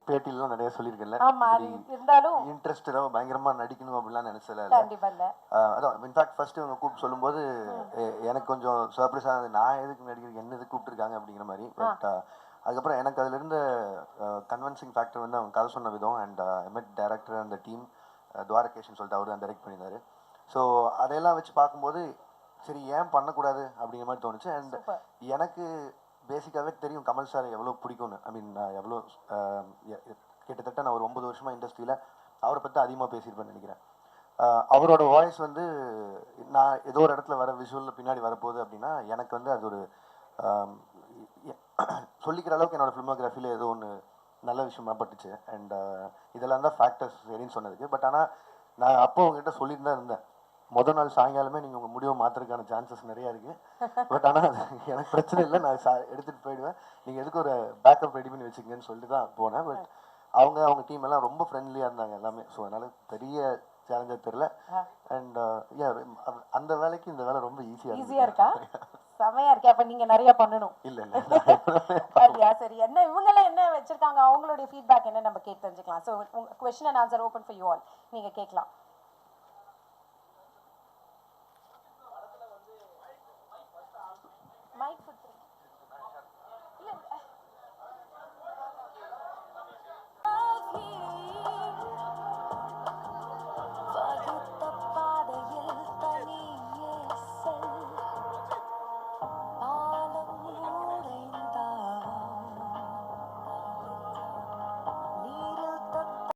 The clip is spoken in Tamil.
பேட்டிலாம் நிறைய சொல்லியிருக்கேன்ல. ஆமா, அது இருந்தாலும் இன்ட்ரெஸ்டடா பயங்கரமா நடிக்கணும் அப்படிலாம் நினைச்சல. கண்டிப்பா இல்ல. அதான் இன்ஃபேக்ட் ஃபர்ஸ்ட் இவங்க கூப்பிட்டு சொல்லும்போது எனக்கு கொஞ்சம் சர்ப்ரைஸா இருந்தது. நான் எதுக்கு நடிக்கிறேன், என்ன எதுக்கு கூப்பிட்டுருக்காங்க அப்படிங்கிற மாதிரி. பட் அதுக்கப்புறம் எனக்கு அதுல இருந்த கன்வின்சிங் ஃபேக்டர் வந்து அவங்க கதை சொன்ன விதம். அண்ட் எம்எட் டைரக்டர் அந்த டீம் துவாரகேஷன் சொல்லிட்டு அவரு தான் டைரக்ட் பண்ணியிருந்தாரு. ஸோ அதையெல்லாம் வச்சு பார்க்கும்போது சரி ஏன் பண்ணக்கூடாது அப்படிங்கிற மாதிரி தோணுச்சு. அண்ட் எனக்கு பேசிக்காகவே தெரியும் கமல் சார் எவ்வளோ பிடிக்கும்னு. ஐ மீன் எவ்வளோ கிட்டத்தட்ட நான் ஒரு 9 வருஷமாக இண்டஸ்ட்ரியில் அவரை பற்றி அதிகமாக பேசியிருப்பேன்னு நினைக்கிறேன். அவரோட வாய்ஸ் வந்து நான் ஏதோ ஒரு இடத்துல வர விஷுவலில் பின்னாடி வரப்போகுது அப்படின்னா எனக்கு வந்து அது ஒரு சொல்லிக்கிற அளவுக்கு என்னோடய ஃபிலிமோகிராஃபியில் ஏதோ ஒன்று நல்ல விஷயமா பட்டுச்சு. அண்ட் இதெல்லாம் தான் ஃபேக்டர்ஸ் சரின்னு சொன்னதுக்கு. பட் ஆனால் நான் அப்போ உங்ககிட்ட சொல்லிட்டு தான் இருந்தேன், முதல் நாள் சாயங்காலமே நீங்கள் உங்கள் முடிவை மாற்றுறதுக்கான சான்சஸ் நிறையா இருக்குது. பட் ஆனால் எனக்கு பிரச்சனை இல்லை, நான் எடுத்துகிட்டு போயிடுவேன், நீங்கள் எதுக்கு ஒரு பேக்கப் ரெடி பண்ணி வச்சுக்கங்கன்னு சொல்லிட்டு தான் போனேன். பட் அவங்க டீம் எல்லாம் ரொம்ப ஃப்ரெண்ட்லியாக இருந்தாங்க எல்லாமே. ஸோ அதனால் பெரிய சேலஞ்சாக தெரியல. அண்ட் அந்த வேலைக்கு இந்த வேலை ரொம்ப ஈஸியாக இருக்கா? செமையா இருக்கு. அப்ப நீங்க நிறைய பண்ணணும். இல்ல சரி, என்ன இவங்க என்ன வச்சிருக்காங்க, அவங்களுடைய ஃபீட்பேக் என்ன நம்ம கேட்டு தெரிஞ்சுக்கலாம். So question and answer open for you all. நீங்க கேட்கலாம்.